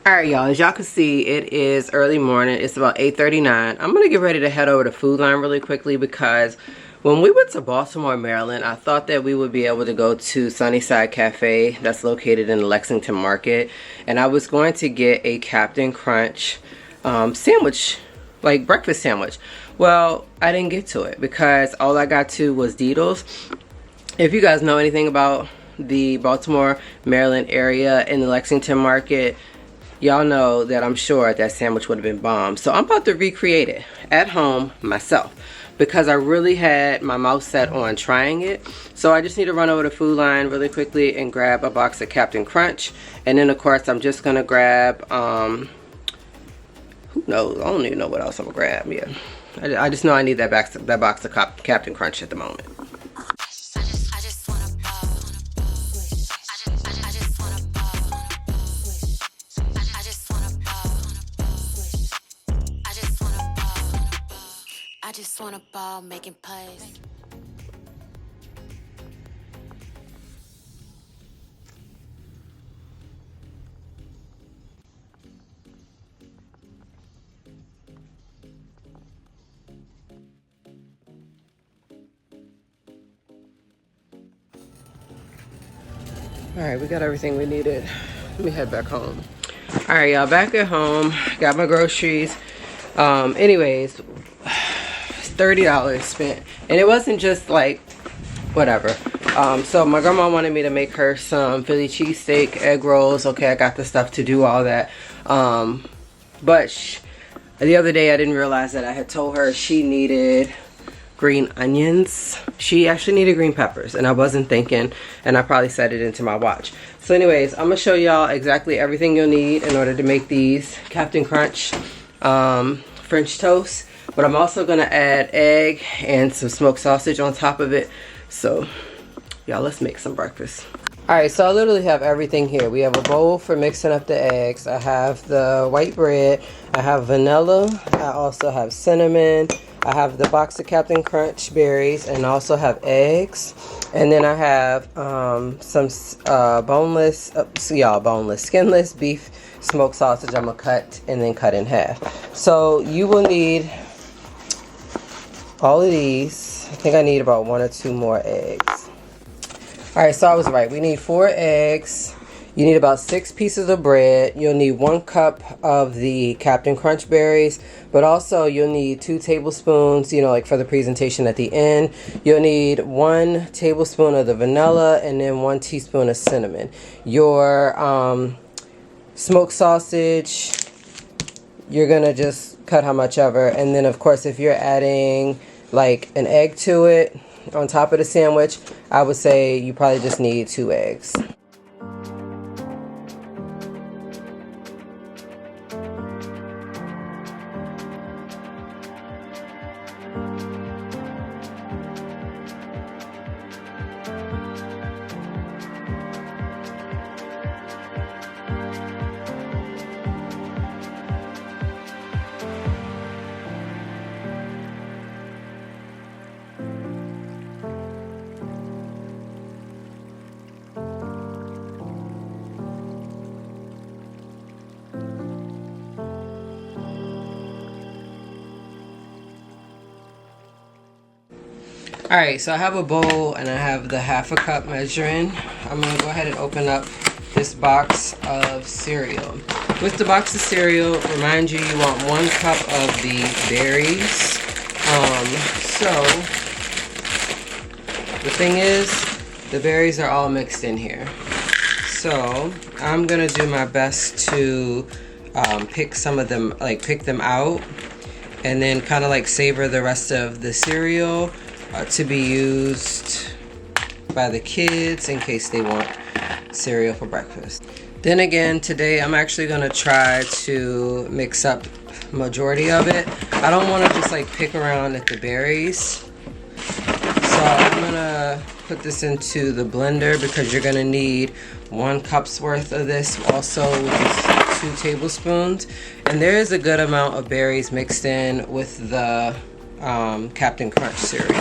Alright y'all, as y'all can see, it is early morning. It's about 8:39. I'm going to get ready to head over to Food Line really quickly because when we went to Baltimore, Maryland, I thought that we would be able to go to Sunnyside Cafe that's located in the Lexington Market. And I was going to get a Captain Crunch sandwich, like breakfast sandwich. Well, I didn't get to it because all I got to was Deedles. If you guys know anything about the Baltimore, Maryland area in the Lexington Market, y'all know that I'm sure that sandwich would have been bomb. So I'm about to recreate it at home myself because I really had my mouth set on trying it. So I just need to run over to Food Line really quickly and grab a box of Captain Crunch. And then of course I'm just gonna grab, who knows, I don't even know what else I'm gonna grab. Yeah, I just know I need that box of Captain Crunch at the moment. I just wanna ball making plays. Alright, we got everything we needed. Let me head back home. Alright y'all, back at home. Got my groceries. Anyways, $30 spent. And it wasn't just like, whatever. So my grandma wanted me to make her some Philly cheesesteak, egg rolls. Okay, I got the stuff to do all that. But the other day I didn't realize that I had told her she needed green onions. She actually needed green peppers and I wasn't thinking, and I probably set it into my watch. So anyways, I'm gonna show y'all exactly everything you'll need in order to make these Captain Crunch French toast. But I'm also gonna add egg and some smoked sausage on top of it. So y'all, let's make some breakfast. Alright, so I literally have everything here. We have a bowl for mixing up the eggs. I have the white bread. I have vanilla. I also have cinnamon. I have the box of Captain Crunch berries and also have eggs. And then I have some boneless, skinless beef smoked sausage I'm gonna cut and then cut in half. So you will need all of these. I think I need about 1 or 2 more eggs. Alright, so I was right. We need 4 eggs. You need about 6 pieces of bread. You'll need 1 cup of the Captain Crunch berries, but also you'll need 2 tablespoons, you know, like for the presentation at the end. You'll need 1 tablespoon of the vanilla and then 1 teaspoon of cinnamon. Your smoked sausage, you're gonna just cut how much ever. And then of course, if you're adding like an egg to it on top of the sandwich, I would say you probably just need 2 eggs. Alright, so I have a bowl and I have the 1/2 cup measuring. I'm going to go ahead and open up this box of cereal. With the box of cereal, remind you want 1 cup of the berries. So the thing is, the berries are all mixed in here. So I'm going to do my best to pick some of them, like pick them out, and then kind of like savor the rest of the cereal to be used by the kids in case they want cereal for breakfast. Then again, today I'm actually going to try to mix up majority of it. I don't want to just like pick around at the berries. So I'm going to put this into the blender because you're going to need 1 cup's worth of this, also with 2 tablespoons. And there is a good amount of berries mixed in with the Captain Crunch cereal.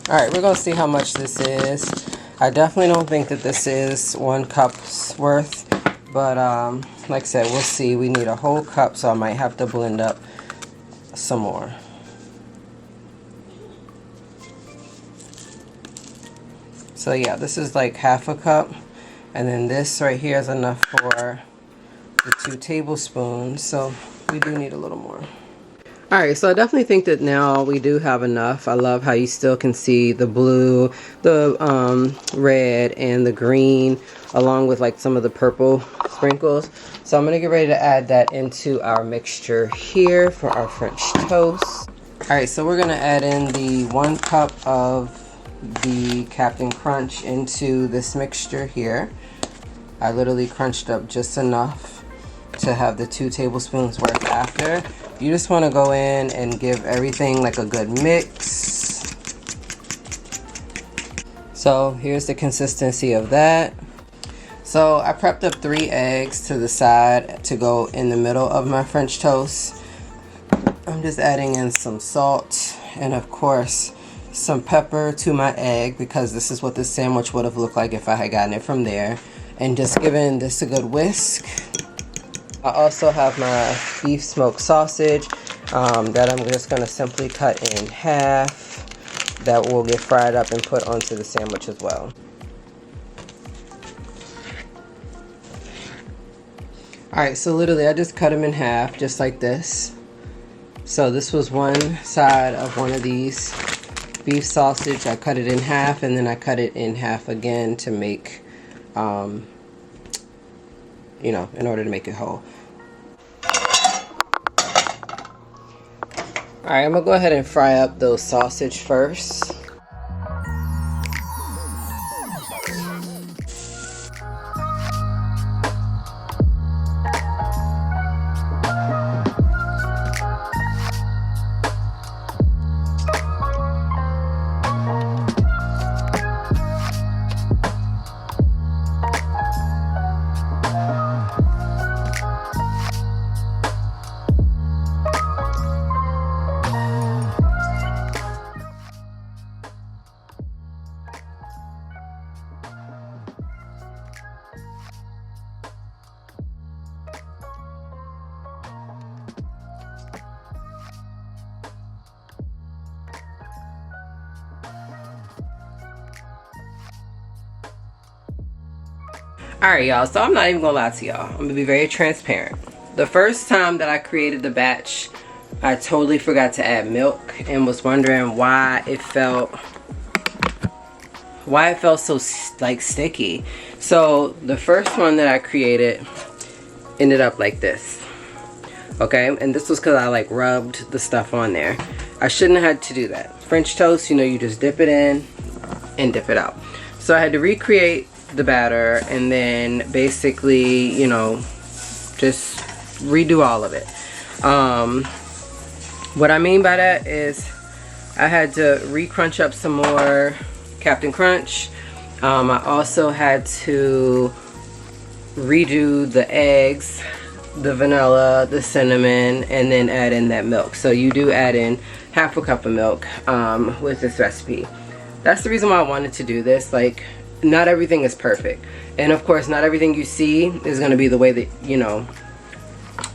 All right, we're gonna see how much this is. I definitely don't think that this is 1 cup's worth, but like I said, we'll see. We need a whole cup, so I might have to blend up some more. So yeah, this is like half a cup, and then this right here is enough for the 2 tablespoons, so we do need a little more. Alright, so I definitely think that now we do have enough. I love how you still can see the blue, the red, and the green, along with like some of the purple sprinkles. So I'm going to get ready to add that into our mixture here for our French toast. Alright, so we're going to add in the 1 cup of the Captain Crunch into this mixture here. I literally crunched up just enough to have the 2 tablespoons worth after. You just want to go in and give everything like a good mix. So here's the consistency of that. So I prepped up 3 eggs to the side to go in the middle of my French toast. I'm just adding in some salt and of course some pepper to my egg, because this is what the sandwich would have looked like if I had gotten it from there. And just giving this a good whisk. I also have my beef smoked sausage that I'm just going to simply cut in half. That will get fried up and put onto the sandwich as well. Alright, so literally I just cut them in half just like this. So this was one side of one of these beef sausage. I cut it in half, and then I cut it in half again to make you know, in order to make it whole. Alright, I'm going to go ahead and fry up those sausage first. Alright y'all, so I'm not even gonna lie to y'all. I'm gonna be very transparent. The first time that I created the batch, I totally forgot to add milk and was wondering why it felt so like sticky. So the first one that I created ended up like this. Okay, and this was because I like rubbed the stuff on there. I shouldn't have had to do that. French toast, you know, you just dip it in and dip it out. So I had to recreate the batter and then basically, you know, just redo all of it. What I mean by that is I had to re-crunch up some more Captain Crunch. I also had to redo the eggs, the vanilla, the cinnamon, and then add in that milk. So you do add in half a cup of milk with this recipe. That's the reason why I wanted to do this. Like, not everything is perfect, and of course not everything you see is going to be the way that, you know,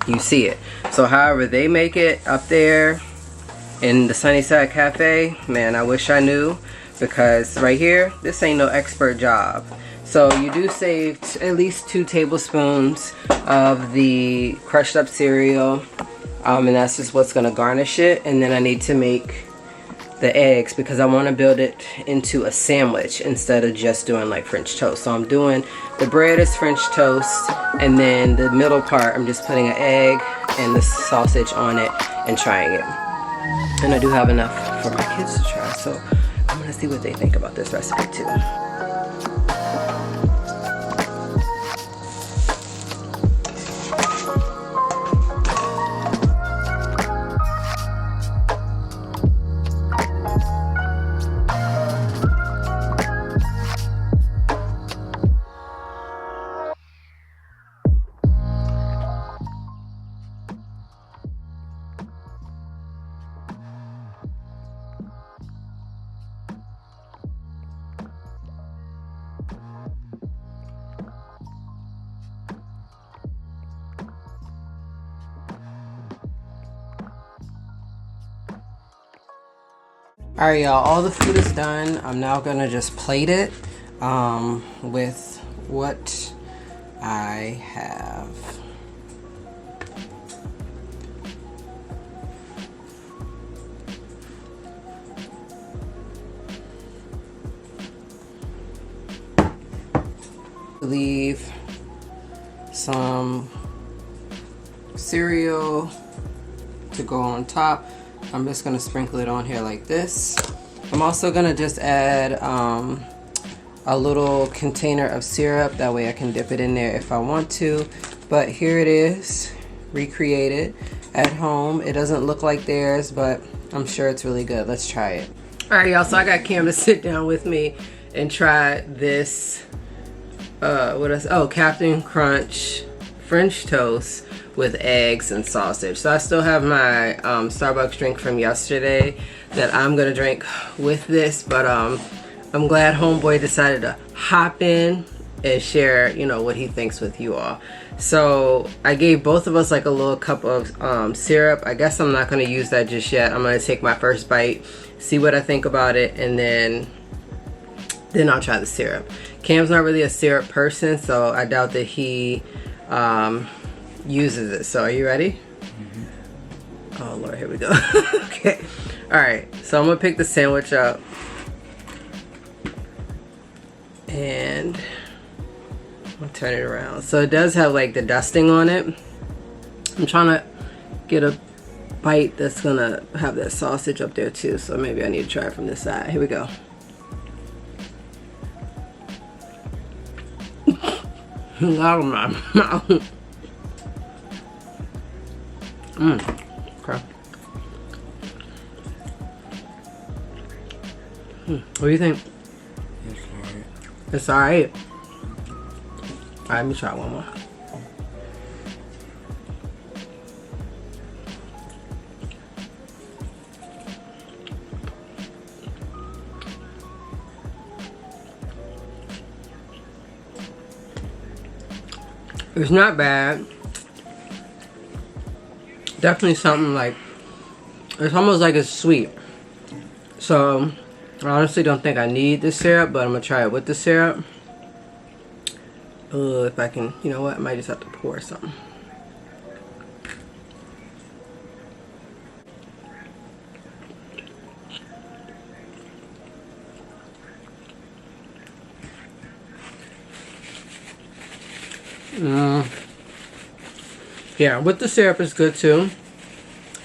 you see it. So however they make it up there in the Sunnyside Cafe, man, I wish I knew, because right here, this ain't no expert job. So you do save at least 2 tablespoons of the crushed up cereal, and that's just what's going to garnish it. And then I need to make the eggs because I want to build it into a sandwich instead of just doing like French toast. So I'm doing the bread as French toast, and then the middle part I'm just putting an egg and the sausage on it and trying it. And I do have enough for my kids to try, so I'm gonna see what they think about this recipe too. Alright, y'all, all the food is done. I'm now gonna just plate it with what I have. Leave some cereal to go on top. I'm just gonna sprinkle it on here like this. I'm also gonna just add a little container of syrup. That way I can dip it in there if I want to. But here it is, recreated at home. It doesn't look like theirs, but I'm sure it's really good. Let's try it. All right, y'all, so I got Cam to sit down with me and try this, Captain Crunch French toast with eggs and sausage. So I still have my Starbucks drink from yesterday that I'm gonna drink with this, but I'm glad homeboy decided to hop in and share, you know, what he thinks with you all. So I gave both of us like a little cup of syrup. I guess I'm not gonna use that just yet. I'm gonna take my first bite, see what I think about it, and then I'll try the syrup. Cam's not really a syrup person, so I doubt that he uses it. So are you ready? Mm-hmm. Oh Lord, here we go. Okay. All right, so I'm gonna pick the sandwich up and I'll turn it around. So it does have like the dusting on it. I'm trying to get a bite that's gonna have that sausage up there too, so maybe I need to try it from this side. Here we go. Out of my mouth. Okay. What do you think? It's alright. It's alright. Alright, let me try one more. It's not bad. Definitely something like, it's almost like it's sweet. So I honestly don't think I need the syrup, but I'm gonna try it with the syrup. If I can, you know what, I might just have to pour something. Yeah, with the syrup is good too.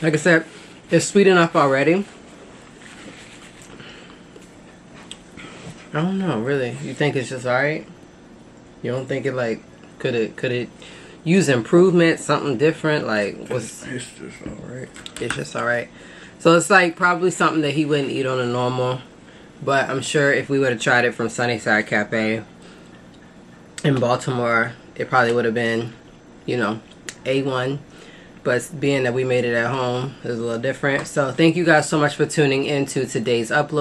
Like I said, it's sweet enough already. I don't know, really. You think it's just alright? You don't think it like could it use improvement, something different? Like what's It's just alright. It's just alright. So it's like probably something that he wouldn't eat on a normal, but I'm sure if we would have tried it from Sunnyside Cafe in Baltimore, it probably would have been, you know, A1. But being that we made it at home is a little different. So thank you guys so much for tuning in to today's upload.